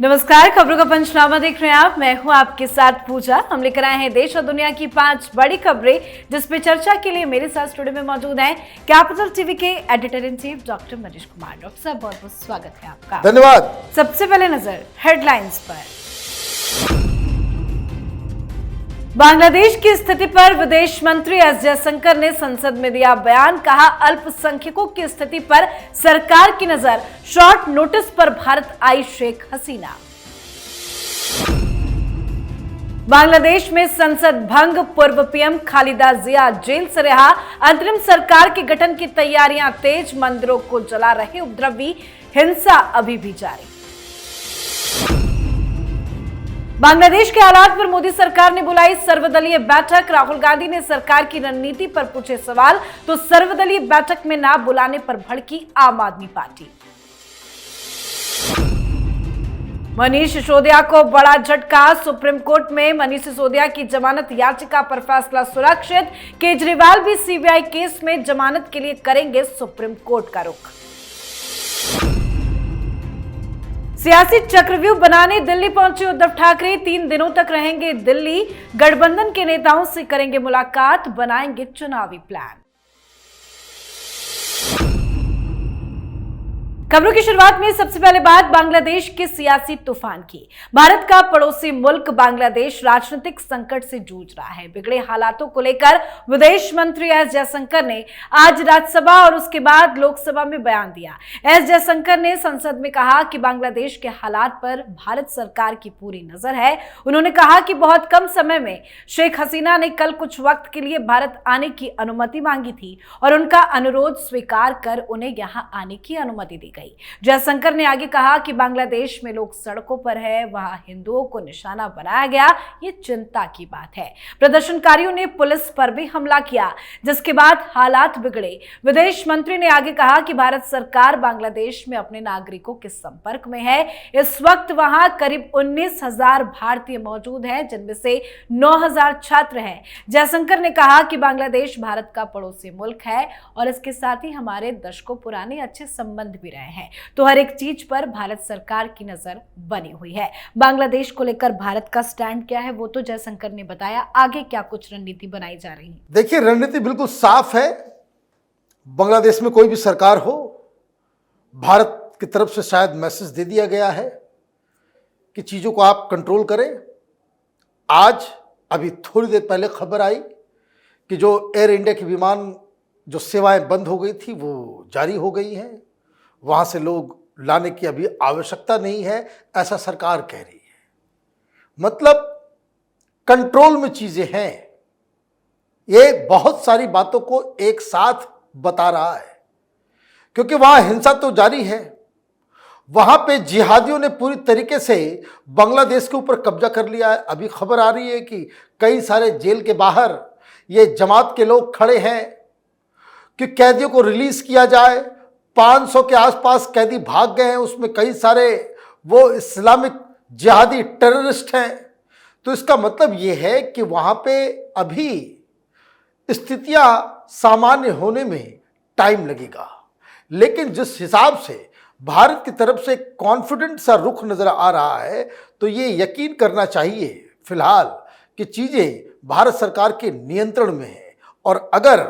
नमस्कार, खबरों का पंचनामा देख रहे हैं आप। मैं हूं आपके साथ पूजा। हम लेकर आए हैं देश और दुनिया की 5 बड़ी खबरें, जिसपे चर्चा के लिए मेरे साथ स्टूडियो में मौजूद हैं कैपिटल टीवी के editor in chief doctor Manish Kumar. Doctor साहब, बहुत बहुत स्वागत है आपका। धन्यवाद। सबसे पहले नजर हेडलाइंस पर। बांग्लादेश की स्थिति पर विदेश मंत्री एस जयशंकर ने संसद में दिया बयान। कहा, अल्पसंख्यकों की स्थिति पर सरकार की नजर। शॉर्ट नोटिस पर भारत आई शेख हसीना। बांग्लादेश में संसद भंग, पूर्व पीएम खालिदा जिया जेल से रिहा। अंतरिम सरकार के गठन की तैयारियां तेज, मंदिरों को जला रहे उपद्रवी, हिंसा अभी भी जारी। बांग्लादेश के हालात पर मोदी सरकार ने बुलाई सर्वदलीय बैठक। राहुल गांधी ने सरकार की रणनीति पर पूछे सवाल, तो सर्वदलीय बैठक में ना बुलाने पर भड़की आम आदमी पार्टी। मनीष सिसोदिया को बड़ा झटका। सुप्रीम कोर्ट में मनीष सिसोदिया की जमानत याचिका पर फैसला सुरक्षित। केजरीवाल भी सीबीआई केस में जमानत के लिए करेंगे सुप्रीम कोर्ट का रुख। सियासी चक्रव्यूह बनाने दिल्ली पहुंचे उद्धव ठाकरे। 3 दिनों तक रहेंगे दिल्ली। गठबंधन के नेताओं से करेंगे मुलाकात, बनाएंगे चुनावी प्लान। खबरों की शुरुआत में सबसे पहले बात बांग्लादेश के सियासी तूफान की। भारत का पड़ोसी मुल्क बांग्लादेश राजनीतिक संकट से जूझ रहा है। बिगड़े हालातों को लेकर विदेश मंत्री एस जयशंकर ने आज राज्यसभा और उसके बाद लोकसभा में बयान दिया। एस जयशंकर ने संसद में कहा कि बांग्लादेश के हालात पर भारत सरकार की पूरी नजर है। उन्होंने कहा कि बहुत कम समय में शेख हसीना ने कल कुछ वक्त के लिए भारत आने की अनुमति मांगी थी और उनका अनुरोध स्वीकार कर उन्हें यहां आने की अनुमति दी गई। जयशंकर ने आगे कहा कि बांग्लादेश में लोग सड़कों पर है, वहां हिंदुओं को निशाना बनाया गया, ये चिंता की बात है। प्रदर्शनकारियों ने पुलिस पर भी हमला किया, जिसके बाद हालात बिगड़े। विदेश मंत्री ने आगे कहा कि भारत सरकार बांग्लादेश में अपने नागरिकों के संपर्क में है। इस वक्त वहां करीब 19,000 भारतीय मौजूद हैं, जिनमें से 9,000 छात्र हैं। जयशंकर ने कहा कि बांग्लादेश भारत का पड़ोसी मुल्क है और इसके साथ ही हमारे दशकों पुराने अच्छे संबंध भी रहे हैं, तो हर एक चीज पर भारत सरकार की नजर बनी हुई है। बांग्लादेश को लेकर भारत का स्टैंड क्या है वो तो जयशंकर ने बताया। आगे क्या कुछ रणनीति बनाई जा रही है? देखिए, रणनीति बिल्कुल साफ है। बांग्लादेश में कोई भी सरकार हो, भारत की तरफ से शायद मैसेज दे दिया गया है कि चीजों को आप कंट्रोल करें। आज अभी थोड़ी देर पहले खबर आई कि जो एयर इंडिया के विमान जो सेवाएं बंद हो गई थी वो जारी हो गई हैं। वहां से लोग लाने की अभी आवश्यकता नहीं है, ऐसा सरकार कह रही है। मतलब कंट्रोल में चीजें हैं। ये बहुत सारी बातों को एक साथ बता रहा है, क्योंकि वहां हिंसा तो जारी है। वहां पे जिहादियों ने पूरी तरीके से बांग्लादेश के ऊपर कब्जा कर लिया है। अभी खबर आ रही है कि कई सारे जेल के बाहर ये जमात के लोग खड़े हैं कि कैदियों को रिलीज किया जाए। 500 के आसपास कैदी भाग गए हैं, उसमें कई सारे वो इस्लामिक जिहादी टेररिस्ट हैं। तो इसका मतलब ये है कि वहाँ पे अभी स्थितियाँ सामान्य होने में टाइम लगेगा। लेकिन जिस हिसाब से भारत की तरफ से कॉन्फिडेंट सा रुख नज़र आ रहा है, तो ये यकीन करना चाहिए फिलहाल कि चीज़ें भारत सरकार के नियंत्रण में है। और अगर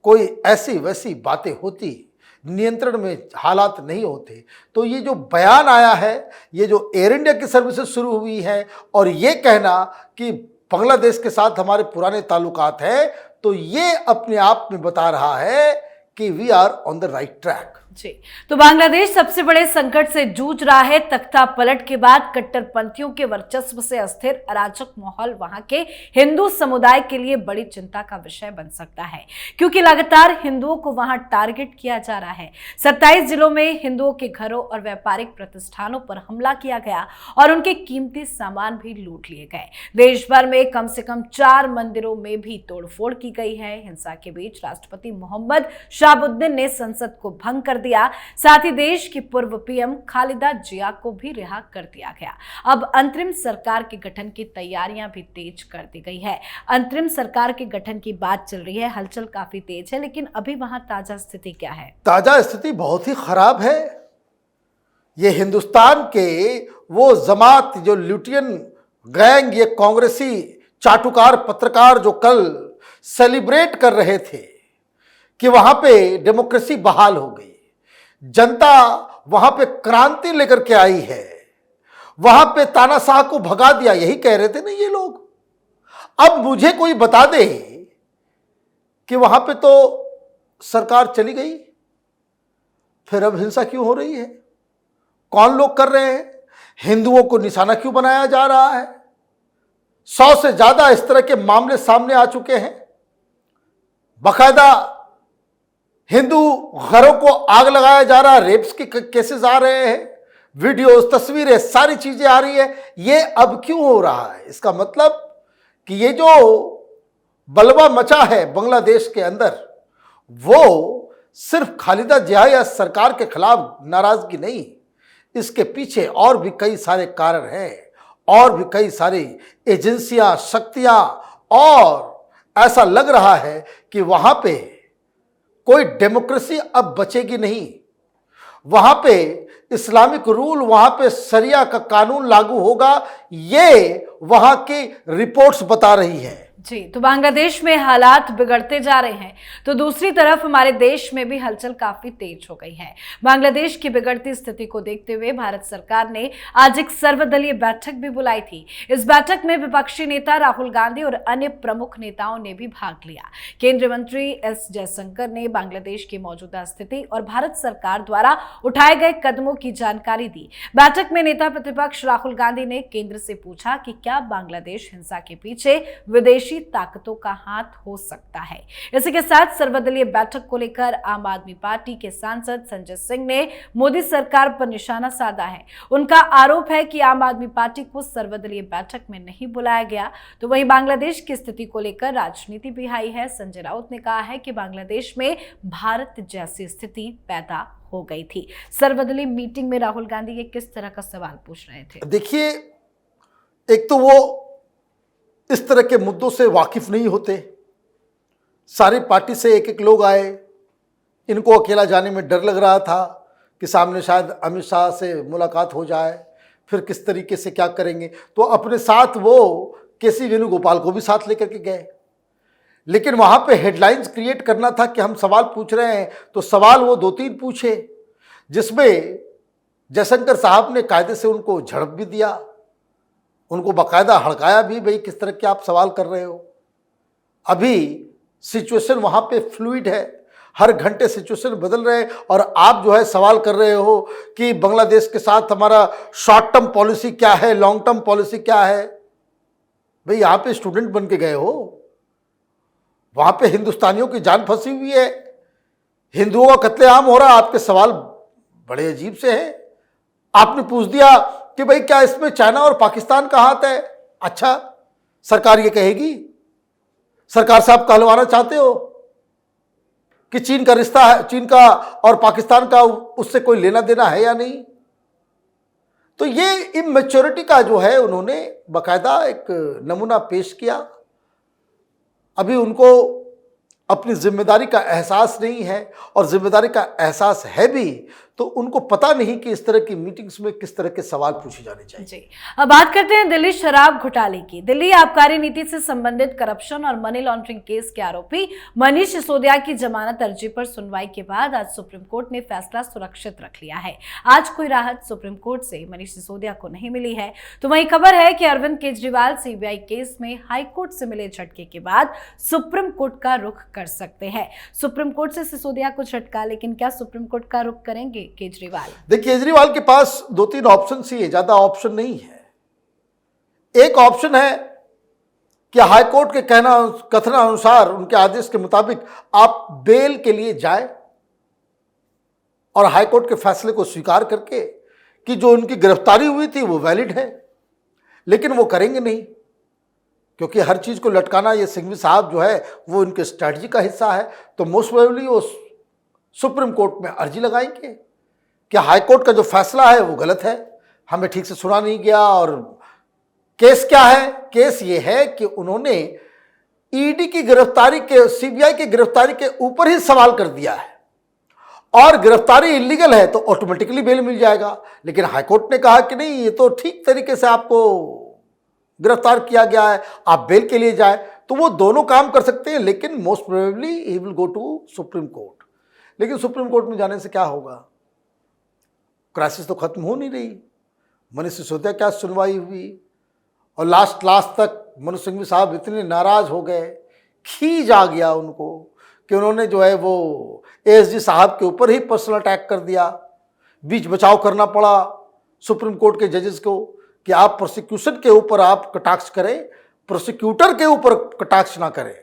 कोई ऐसी वैसी बातें होती, नियंत्रण में हालात नहीं होते, तो ये जो बयान आया है, ये जो एयर इंडिया की सर्विसेज शुरू हुई है और ये कहना कि बांग्लादेश के साथ हमारे पुराने ताल्लुकात हैं, तो ये अपने आप में बता रहा है कि we are on the right track. जी, तो बांग्लादेश सबसे बड़े संकट से जूझ रहा है। तख्ता पलट के बाद कट्टरपंथियों के वर्चस्व से अस्थिर अराजक माहौल वहां के हिंदू समुदाय के लिए बड़ी चिंता का विषय बन सकता है, क्योंकि लगातार हिंदुओं को वहां टारगेट किया जा रहा है। 27 जिलों में हिंदुओं के घरों और व्यापारिक प्रतिष्ठानों पर हमला किया गया और उनके कीमती सामान भी लूट लिए गए। देश भर में कम से कम 4 मंदिरों में भी तोड़फोड़ की गई है। हिंसा के बीच राष्ट्रपति मोहम्मद शाहबुद्दीन ने संसद को भंग कर दिया। साथ ही देश की पूर्व पीएम खालिदा जिया को भी रिहा कर दिया गया। अब अंतरिम सरकार के गठन की तैयारियां भी तेज कर दी गई है। अंतरिम सरकार के गठन की बात चल रही है, हलचल काफी तेज है, लेकिन अभी वहां ताजा स्थिति क्या है? ताजा स्थिति बहुत ही खराब है। ये हिंदुस्तान के वो जमात जो ल्यूटियन गैंग, ये कांग्रेसी चाटुकार पत्रकार जो कल सेलिब्रेट कर रहे थे कि वहां पे डेमोक्रेसी बहाल हो गई, जनता वहां पे क्रांति लेकर के आई है, वहां पे तानाशाह को भगा दिया, यही कह रहे थे ना ये लोग। अब मुझे कोई बता दे कि वहां पे तो सरकार चली गई, फिर अब हिंसा क्यों हो रही है? कौन लोग कर रहे हैं? हिंदुओं को निशाना क्यों बनाया जा रहा है? 100 से ज्यादा इस तरह के मामले सामने आ चुके हैं। बाकायदा हिंदू घरों को आग लगाया जा रहा है, रेप्स के केसेस आ रहे हैं, वीडियोस, तस्वीरें, सारी चीजें आ रही है। ये अब क्यों हो रहा है? इसका मतलब कि ये जो बलवा मचा है बांग्लादेश के अंदर, वो सिर्फ खालिदा जिया या सरकार के खिलाफ नाराजगी नहीं, इसके पीछे और भी कई सारे कारण हैं, और भी कई सारी एजेंसियां, शक्तियां, और ऐसा लग रहा है कि वहां पे कोई डेमोक्रेसी अब बचेगी नहीं। वहां पे इस्लामिक रूल, वहां पे शरिया का कानून लागू होगा, ये वहां की रिपोर्ट्स बता रही हैं। जी, तो बांग्लादेश में हालात बिगड़ते जा रहे हैं, तो दूसरी तरफ हमारे देश में भी हलचल काफी तेज हो गई है। बांग्लादेश की बिगड़ती स्थिति को देखते हुए भारत सरकार ने आज एक सर्वदलीय बैठक भी बुलाई थी। इस बैठक में विपक्षी नेता राहुल गांधी और अन्य प्रमुख नेताओं ने भी भाग लिया। केंद्रीय मंत्री एस जयशंकर ने बांग्लादेश की मौजूदा स्थिति और भारत सरकार द्वारा उठाए गए कदमों की जानकारी दी। बैठक में नेता प्रतिपक्ष राहुल गांधी ने केंद्र से पूछा कि क्या बांग्लादेश हिंसा के पीछे विदेशी ताकतों का हाथ हो सकता है। इसी के साथ सर्वदलीय बैठक को लेकर आम आदमी पार्टी के सांसद संजय सिंह ने मोदी सरकार पर निशाना साधा है। उनका आरोप है कि आम आदमी पार्टी को सर्वदलीय बैठक में नहीं बुलाया गया। तो वहीं बांग्लादेश की स्थिति को लेकर राजनीति भी आई है। संजय राउत ने कहा है कि बांग्लादेश में भारत जैसी स्थिति पैदा हो गई थी। सर्वदलीय मीटिंग में राहुल गांधी ये किस तरह का सवाल पूछ रहे थे? देखिए, एक तो वो इस तरह के मुद्दों से वाकिफ नहीं होते। सारी पार्टी से एक एक लोग आए, इनको अकेला जाने में डर लग रहा था कि सामने शायद अमित शाह से मुलाकात हो जाए, फिर किस तरीके से क्या करेंगे, तो अपने साथ वो केसी वेणुगोपाल को भी साथ लेकर के गए। लेकिन वहां पे हेडलाइंस क्रिएट करना था कि हम सवाल पूछ रहे हैं, तो सवाल वो 2-3 पूछे, जिसमें जयशंकर साहब ने कायदे से उनको झड़प भी दिया, उनको बाकायदा हड़काया भी, भाई किस तरह के आप सवाल कर रहे हो। अभी सिचुएशन वहां पे फ्लूइड है, हर घंटे सिचुएशन बदल रहे हैं, और आप जो है सवाल कर रहे हो कि बांग्लादेश के साथ हमारा शॉर्ट टर्म पॉलिसी क्या है, लॉन्ग टर्म पॉलिसी क्या है। भाई यहां पे स्टूडेंट बन के गए हो, वहां पे हिंदुस्तानियों की जान फंसी हुई है, हिंदुओं का कत्लेआम हो रहा है, आपके सवाल बड़े अजीब से हैं। आपने पूछ दिया कि भाई क्या इसमें चाइना और पाकिस्तान का हाथ है? अच्छा, सरकार ये कहेगी? सरकार से आप कहलवाना चाहते हो कि चीन का रिश्ता है, चीन का और पाकिस्तान का उससे कोई लेना देना है या नहीं? तो ये इमेच्योरिटी का जो है उन्होंने बाकायदा एक नमूना पेश किया। अभी उनको अपनी जिम्मेदारी का एहसास नहीं है, और जिम्मेदारी का एहसास है भी तो उनको पता नहीं कि इस तरह की मीटिंग्स में किस तरह के सवाल पूछे जाने चाहिए। जी, अब बात करते हैं दिल्ली शराब घोटाले की। दिल्ली आबकारी नीति से संबंधित करप्शन और मनी लॉन्ड्रिंग केस के आरोपी मनीष सिसोदिया की जमानत अर्जी पर सुनवाई के बाद आज सुप्रीम कोर्ट ने फैसला सुरक्षित रख लिया है। आज कोई राहत सुप्रीम कोर्ट से मनीष सिसोदिया को नहीं मिली है। तो वही खबर है कि अरविंद केजरीवाल सीबीआई केस में हाईकोर्ट से मिले झटके के बाद सुप्रीम कोर्ट का रुख कर सकते हैं। सुप्रीम कोर्ट से सिसोदिया को झटका, लेकिन क्या सुप्रीम कोर्ट का रुख करेंगे केजरीवाल? देखिए, केजरीवाल के पास 2-3 ऑप्शन ही है, ज्यादा ऑप्शन नहीं है। एक ऑप्शन है कि हाईकोर्ट के कथन अनुसार, उनके आदेश के मुताबिक आप बेल के लिए जाएं और हाईकोर्ट के फैसले को स्वीकार करके कि जो उनकी गिरफ्तारी हुई थी वो वैलिड है। लेकिन वो करेंगे नहीं, क्योंकि हर चीज को लटकाना, ये सिंघवी साहब जो है वो उनके स्ट्रैटेजी का हिस्सा है। तो मोस्ट प्रोबेबली वो सुप्रीम कोर्ट में अर्जी लगाएंगे कि हाईकोर्ट का जो फैसला है वो गलत है, हमें ठीक से सुना नहीं गया। और केस क्या है? केस ये है कि उन्होंने ईडी की गिरफ्तारी के, सीबीआई की गिरफ्तारी के ऊपर ही सवाल कर दिया है, और गिरफ्तारी इलीगल है तो ऑटोमेटिकली बेल मिल जाएगा। लेकिन हाईकोर्ट ने कहा कि नहीं, ये तो ठीक तरीके से आपको गिरफ्तार किया गया है, आप बेल के लिए जाए, तो वो दोनों काम कर सकते हैं। लेकिन most probably he will go to supreme court. लेकिन सुप्रीम कोर्ट में जाने से क्या होगा? क्राइसिस तो खत्म हो नहीं रही। मनीष सिसोदिया क्या सुनवाई हुई, और लास्ट तक मनोज सिंघवी साहब इतने नाराज हो गए, खींच आ गया उनको कि उन्होंने जो है वो एएसजी साहब के ऊपर ही पर्सनल अटैक कर दिया। बीच बचाव करना पड़ा सुप्रीम कोर्ट के जजेस को कि आप प्रोसिक्यूशन के ऊपर आप कटाक्ष करें, प्रोसिक्यूटर के ऊपर कटाक्ष ना करें।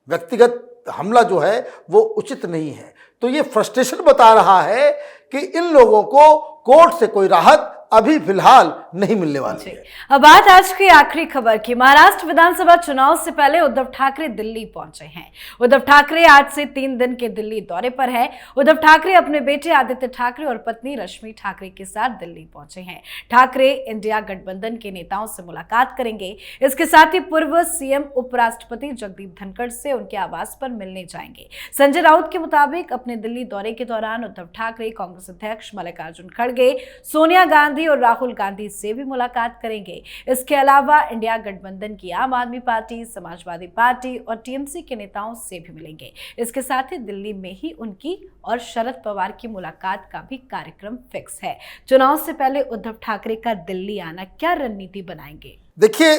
व्यक्तिगत हमला जो है वो उचित नहीं है। तो ये फ्रस्ट्रेशन बता रहा है कि इन लोगों को कोर्ट से कोई राहत अभी फिलहाल नहीं मिलने वाली है। अब बात आज की आखिरी खबर की। महाराष्ट्र विधानसभा चुनाव से पहले उद्धव ठाकरे दिल्ली पहुंचे हैं। उद्धव ठाकरे आज से 3 दिन के दिल्ली दौरे पर हैं। उद्धव ठाकरे अपने बेटे आदित्य ठाकरे और पत्नी रश्मि ठाकरे के साथ दिल्ली पहुंचे हैं। ठाकरे इंडिया गठबंधन के नेताओं से मुलाकात करेंगे। इसके साथ ही पूर्व सीएम उपराष्ट्रपति जगदीप धनखड़ से उनके आवास पर मिलने जाएंगे। संजय राउत के मुताबिक अपने दिल्ली दौरे के दौरान उद्धव ठाकरे कांग्रेस अध्यक्ष मल्लिकार्जुन खड़गे, सोनिया गांधी और राहुल गांधी से भी मुलाकात करेंगे। इसके अलावा इंडिया गठबंधन की आम आदमी पार्टी, समाजवादी पार्टी और टीएमसी के नेताओं से भी मिलेंगे। इसके साथ ही दिल्ली में ही उनकी और शरद पवार की मुलाकात का भी कार्यक्रम फिक्स है। चुनाव से पहले उद्धव ठाकरे का दिल्ली आना, क्या रणनीति बनाएंगे? देखिए,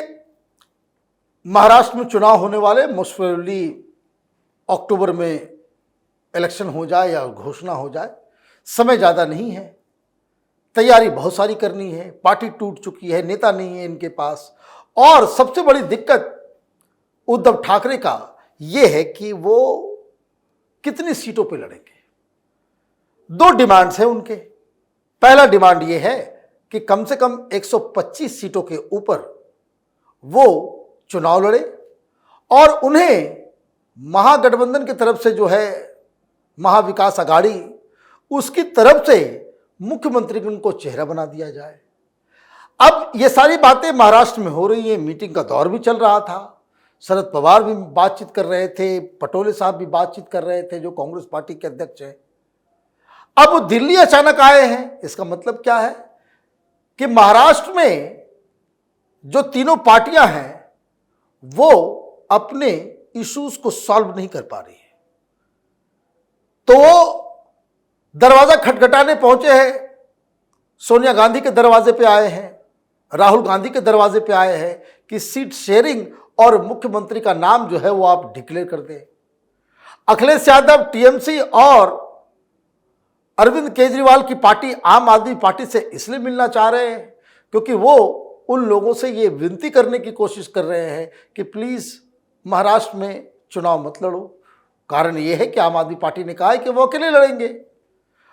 महाराष्ट्र में चुनाव होने वाले, मोस्ट प्रोबेबली अक्टूबर में इलेक्शन हो जाए या घोषणा हो जाए, समय ज़्यादा नहीं है। तैयारी बहुत सारी करनी है। पार्टी टूट चुकी है, नेता नहीं है इनके पास। और सबसे बड़ी दिक्कत उद्धव ठाकरे का ये है कि वो कितनी सीटों पे लड़ेंगे। 2 डिमांड्स हैं उनके। पहला डिमांड ये है कि कम से कम 125 सीटों के ऊपर वो चुनाव लड़े, और उन्हें महागठबंधन की तरफ से जो है महाविकास अघाड़ी, उसकी तरफ से मुख्यमंत्री को उनको चेहरा बना दिया जाए। अब ये सारी बातें महाराष्ट्र में हो रही हैं। मीटिंग का दौर भी चल रहा था। शरद पवार भी बातचीत कर रहे थे, पटोले साहब भी बातचीत कर रहे थे, जो कांग्रेस पार्टी के अध्यक्ष हैं। अब वो दिल्ली अचानक आए हैं। इसका मतलब क्या है कि महाराष्ट्र में जो तीनों पार्टियां हैं वो अपने इश्यूज को सॉल्व नहीं कर पा रही है। तो वो दरवाजा खटखटाने पहुंचे हैं। सोनिया गांधी के दरवाजे पे आए हैं, राहुल गांधी के दरवाजे पे आए हैं कि सीट शेयरिंग और मुख्यमंत्री का नाम जो है वो आप डिक्लेयर कर दें। अखिलेश यादव टीएमसी और अरविंद केजरीवाल की पार्टी आम आदमी पार्टी से इसलिए मिलना चाह रहे हैं क्योंकि वो उन लोगों से ये विनती करने की कोशिश कर रहे हैं कि प्लीज़ महाराष्ट्र में चुनाव मत लड़ो। कारण ये है कि आम आदमी पार्टी ने कहा है कि वो अकेले लड़ेंगे।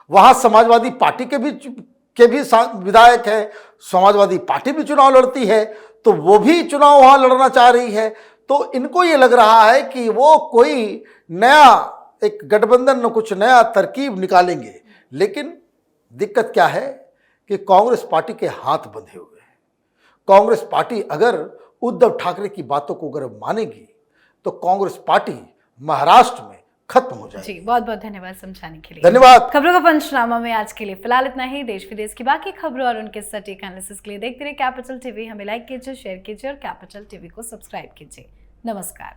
वहाँ समाजवादी पार्टी के भी विधायक हैं, समाजवादी पार्टी भी चुनाव लड़ती है, तो वो भी चुनाव वहाँ लड़ना चाह रही है। तो इनको ये लग रहा है कि वो कोई नया एक गठबंधन में कुछ नया तरकीब निकालेंगे। लेकिन दिक्कत क्या है कि कांग्रेस पार्टी के हाथ बंधे हुए हैं। कांग्रेस पार्टी अगर उद्धव ठाकरे की बातों को अगर मानेगी तो कांग्रेस पार्टी महाराष्ट्र में खत्म हो जाएगी। जी, बहुत बहुत धन्यवाद समझाने के लिए। धन्यवाद। खबरों का पंचनामा में आज के लिए फिलहाल इतना ही। देश विदेश की बाकी खबरों और उनके सटीक एनालिसिस के लिए देखते रहिए कैपिटल टीवी। हमें लाइक कीजिए, शेयर कीजिए और कैपिटल टीवी को सब्सक्राइब कीजिए। नमस्कार।